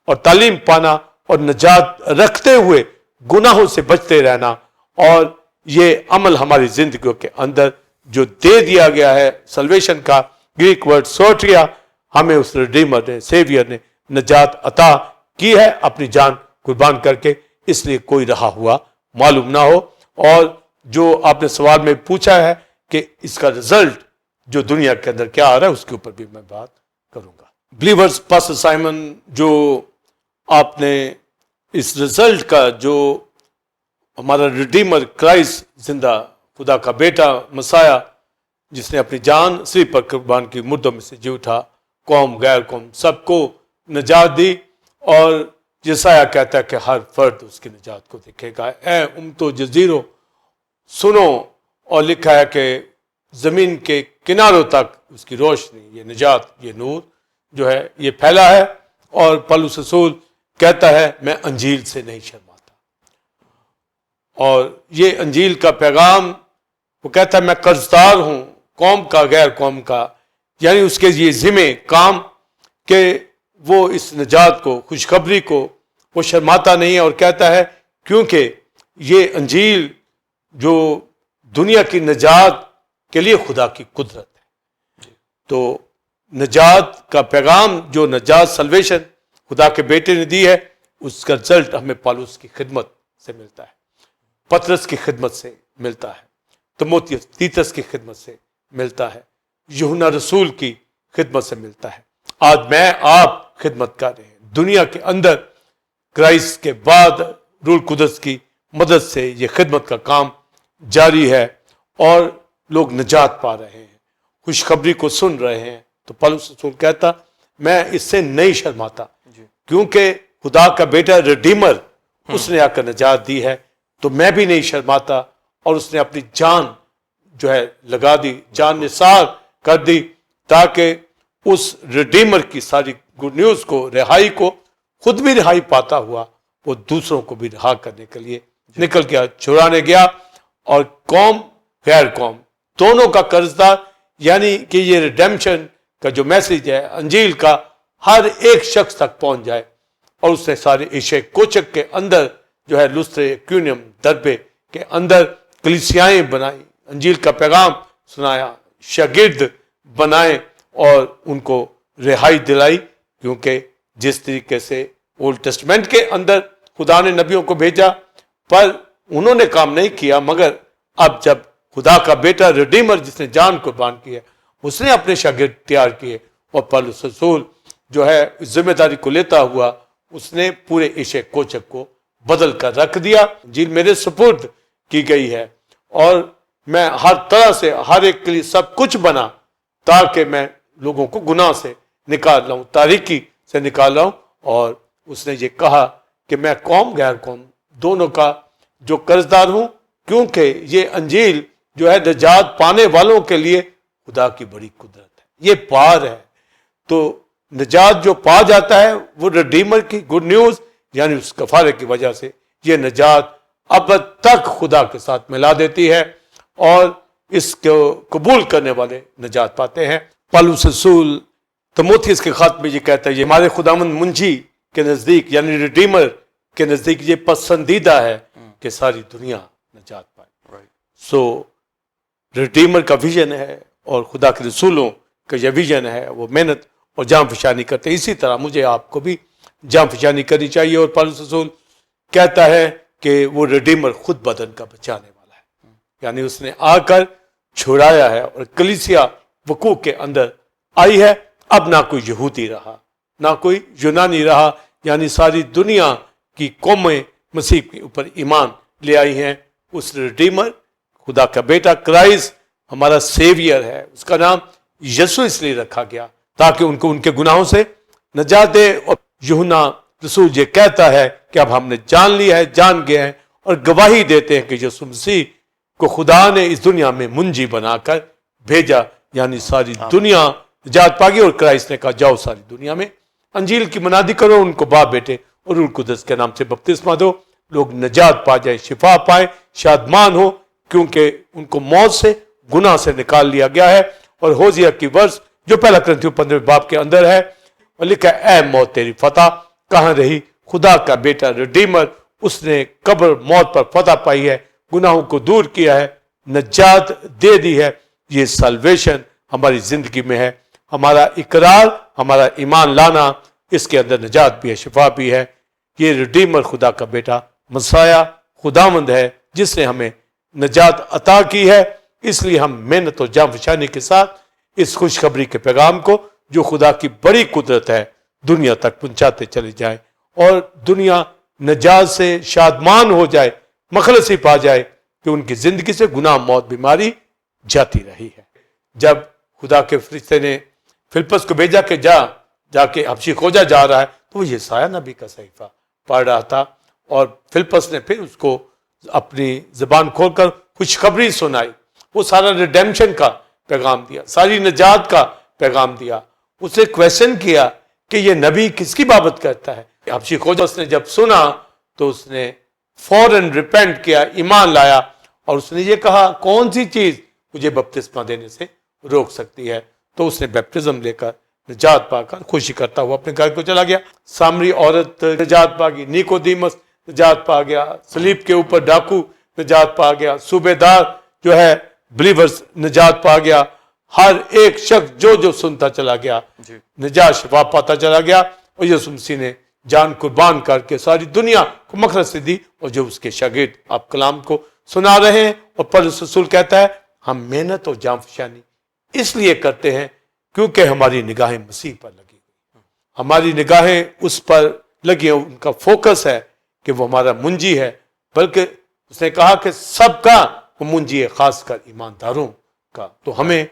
اور تعلیم پانا اور نجات رکھتے ہوئے گناہوں سے بچتے رہنا. اور یہ عمل ہماری زندگیوں کے اندر جو دے دیا گیا ہے سلویشن کا, گریک ورڈ سوٹریا, ہمیں اس ریڈیمر نے, سیویئر نے نجات عطا کی ہے اپنی جان قربان کر کے, اس لیے کوئی رہا ہوا معلوم نہ ہو. اور جو آپ نے سوال میں پوچھا ہے کہ اس کا رزلٹ جو دنیا کے اندر کیا آ رہا ہے اس کے اوپر بھی میں بات کروں گا. بلیورز پاسٹر سائمن جو آپ نے اس رزلٹ کا جو ہمارا ریڈیمر کرائسٹ زندہ خدا کا بیٹا مسیح جس نے اپنی جان صلیب پر قربان کی, مردوں میں سے جی اٹھا, قوم غیر قوم سب کو نجات دی. اور یسایہ کہتا ہے کہ ہر فرد اس کی نجات کو دیکھے گا. اے امتو جزیرو سنو, اور لکھا ہے کہ زمین کے کناروں تک اس کی روشنی, یہ نجات, یہ نور جو ہے یہ پھیلا ہے. اور پولس رسول کہتا ہے میں انجیل سے نہیں شرماتا, اور یہ انجیل کا پیغام وہ کہتا ہے میں قرضدار ہوں قوم کا غیر قوم کا, یعنی اس کے یہ ذمہ کام کہ وہ اس نجات کو, خوشخبری کو وہ شرماتا نہیں ہے. اور کہتا ہے کیونکہ یہ انجیل جو دنیا کی نجات کے لیے خدا کی قدرت ہے. تو نجات کا پیغام جو نجات سلویشن خدا کے بیٹے نے دی ہے اس کا رزلٹ ہمیں پالوس کی خدمت سے ملتا ہے, پطرس کی خدمت سے ملتا ہے, تیموتھیوس تیتس کی خدمت سے ملتا ہے, یوحنا رسول کی خدمت سے ملتا ہے. آج میں آپ خدمت کر رہے ہیں دنیا کے اندر کرائسٹ کے بعد روح القدس کی مدد سے یہ خدمت کا کام جاری ہے اور لوگ نجات پا رہے ہیں, خوشخبری کو سن رہے ہیں. تو پولس رسول کہتا میں اس سے نہیں شرماتا کیونکہ خدا کا بیٹا ریڈیمر اس نے آ کر نجات دی ہے, تو میں بھی نہیں شرماتا. اور اس نے اپنی جان جو ہے لگا دی, جان نثار کر دی, تاکہ اس ریڈیمر کی ساری گڈ نیوز کو, رہائی کو, خود بھی رہائی پاتا ہوا وہ دوسروں کو بھی رہا کرنے کے لیے نکل گیا, چھڑانے گیا. اور قوم غیر قوم دونوں کا قرضدار, یعنی کہ یہ ریڈیمشن کا جو میسج ہے انجیل کا ہر ایک شخص تک پہنچ جائے. اور اس نے سارے ایشیا کوچک کے اندر جو ہے لسطرے، اکونیم، دربے کے اندر کلیسیائیں بنائی، انجیل کا پیغام سنایا، شاگرد بنائے اور ان کو رہائی دلائی. کیونکہ جس طریقے سے اولڈ ٹیسٹمنٹ کے اندر خدا نے نبیوں کو بھیجا پر انہوں نے کام نہیں کیا، مگر اب جب خدا کا بیٹا ریڈیمر جس نے جان قربان کی ہے اس نے اپنے شاگرد تیار کیے، اور پولس رسول جو ہے اس ذمہ داری کو لیتا ہوا اس نے پورے ایشیا کوچک کو بدل کر رکھ دیا. انجیل میرے سپرد کی گئی ہے اور میں ہر طرح سے ہر ایک کے لیے سب کچھ بنا تاکہ میں لوگوں کو گناہ سے نکال لاؤں، تاریکی سے نکال لاؤں. اور اس نے یہ کہا کہ میں قوم غیر قوم دونوں کا جو قرضدار ہوں، کیونکہ یہ انجیل جو ہے نجات پانے والوں کے لیے خدا کی بڑی قدرت ہے، یہ پار ہے. تو نجات جو پا جاتا ہے وہ ریڈیمر کی گڈ نیوز یعنی اس کفارے کی وجہ سے یہ نجات اب تک خدا کے ساتھ ملا دیتی ہے اور اس کو قبول کرنے والے نجات پاتے ہیں. پولس رسول تموتھیوس کے خط میں یہ کہتا ہے یہ ہمارے خداوند منجی کے نزدیک یعنی ریڈیمر کے نزدیک یہ پسندیدہ ہے کہ ساری دنیا نجات پائے. سو ریڈیمر کا ویژن ہے اور خدا کے رسولوں کا یہ ویژن ہے، وہ محنت اور جان فشانی کرتے ہیں. اسی طرح مجھے آپ کو بھی جان فشانی کرنی چاہیے. اور پولس رسول کہتا ہے کہ وہ ریڈیمر خود بدن کا بچانے والا ہے، یعنی اس نے آ کر چھڑایا ہے اور کلیسیا وقوع کے اندر آئی ہے. اب نہ کوئی یہودی رہا نہ کوئی یونانی رہا، یعنی ساری دنیا کی قومیں مسیح کے اوپر ایمان لے آئی ہیں. اس ریڈیمر خدا کا بیٹا کرائسٹ ہمارا سیویئر ہے، اس کا نام یسوع اس لیے رکھا گیا تاکہ ان کو ان کے گناہوں سے نجات دے. اور یوحنا رسول یہ کہتا ہے کہ اب ہم نے جان لیا ہے، جان گئے ہیں اور گواہی دیتے ہیں کہ یسوع مسیح کو خدا نے اس دنیا میں منجی بنا کر بھیجا، یعنی ساری دنیا نجات پا گئی. اور کرائسٹ نے کہا جاؤ ساری دنیا میں انجیل کی منادی کرو، ان کو باپ بیٹے اور روح القدس کے نام سے بپتسمہ دو، لوگ نجات پا جائیں، شفا پائیں، شادمان ہو، کیونکہ ان کو موت سے گناہ سے نکال لیا گیا ہے. اور ہوزیہ کی ورس جو پہلا کرنتھیوں 15 باب کے اندر ہے اور لکھا ہے اے موت تیری فتح کہاں رہی، خدا کا بیٹا ریڈیمر اس نے قبر موت پر فتح پائی ہے، گناہوں کو دور کیا ہے، نجات دے دی ہے. یہ سالویشن ہماری زندگی میں ہے، ہمارا اقرار، ہمارا ایمان لانا، اس کے اندر نجات بھی ہے، شفا بھی ہے. یہ ریڈیمر خدا کا بیٹا مسیح خداوند ہے جس نے ہمیں نجات عطا کی ہے. اس لیے ہم محنت اور جان فشانی کے ساتھ اس خوشخبری کے پیغام کو جو خدا کی بڑی قدرت ہے دنیا تک پہنچاتے چلے جائیں اور دنیا نجات سے شادمان ہو جائے، مخلصی پا جائے کہ ان کی زندگی سے گناہ، موت، بیماری جاتی رہی ہے. جب خدا کے فرشتے نے فلپس کو بھیجا کہ جا کے حبشی کھوجا جا رہا ہے تو وہ یسایہ نبی کا صحیفہ پڑھ رہا تھا اور فلپس نے پھر اس کو اپنی زبان کھول کر خوشخبری سنائی. وہ سارا ریڈیمشن کا پیغام دیا، ساری نجات کا پیغام دیا. اسے کویسچن کیا کہ یہ نبی کس کی بابت کرتا ہے. حبشی کھوجا اس نے جب سنا تو اس نے فوراً ریپینٹ کیا، ایمان لایا اور اس نے یہ کہا کون سی چیز مجھے بپتسمہ دینے سے روک سکتی ہے. تو اس نے بیپٹزم لے کر نجات پا کر خوشی کرتا ہوا اپنے گھر کو چلا گیا. سامری عورت نجات پا گئی، نیکودیمس نجات پا گیا، صلیب کے اوپر ڈاکو نجات پا گیا، صوبے دار جو ہے بلیورز نجات پا گیا. ہر ایک شخص جو سنتا چلا گیا نجات شفا پاتا چلا گیا. اور یسوع مسیح نے جان قربان کر کے ساری دنیا کو مخلصی دی. اور جو اس کے شاگرد آپ کلام کو سنا رہے ہیں اور پولس رسول کہتا ہے ہم محنت اور جان فشانی اس لیے کرتے ہیں کیونکہ ہماری نگاہیں مسیح پر لگی ہوئی، ہماری نگاہیں اس پر لگی ہیں، ان کا فوکس ہے کہ وہ ہمارا منجی ہے. بلکہ اس نے کہا کہ سب کا وہ منجی ہے، خاص کر ایمانداروں کا. تو ہمیں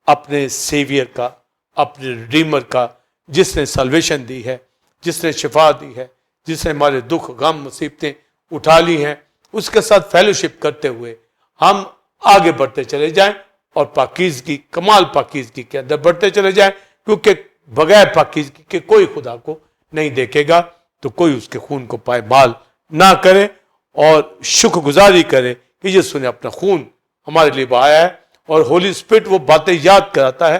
اپنے سیویئر کا، اپنے ریڈیمر کا، جس نے سلویشن دی ہے، جس نے شفا دی ہے، جس نے ہمارے دکھ غم مصیبتیں اٹھا لی ہیں، اس کے ساتھ فیلوشپ کرتے ہوئے ہم آگے بڑھتے چلے جائیں اور پاکیزگی، کمال پاکیزگی کے اندر بڑھتے چلے جائیں. کیونکہ بغیر پاکیزگی کے کوئی خدا کو نہیں دیکھے گا. تو کوئی اس کے خون کو پائمال نہ کرے اور شکر گزاری کرے کہ یسوع نے اپنا خون ہمارے لیے بہایا ہے. اور ہولی اسپرٹ وہ باتیں یاد کراتا ہے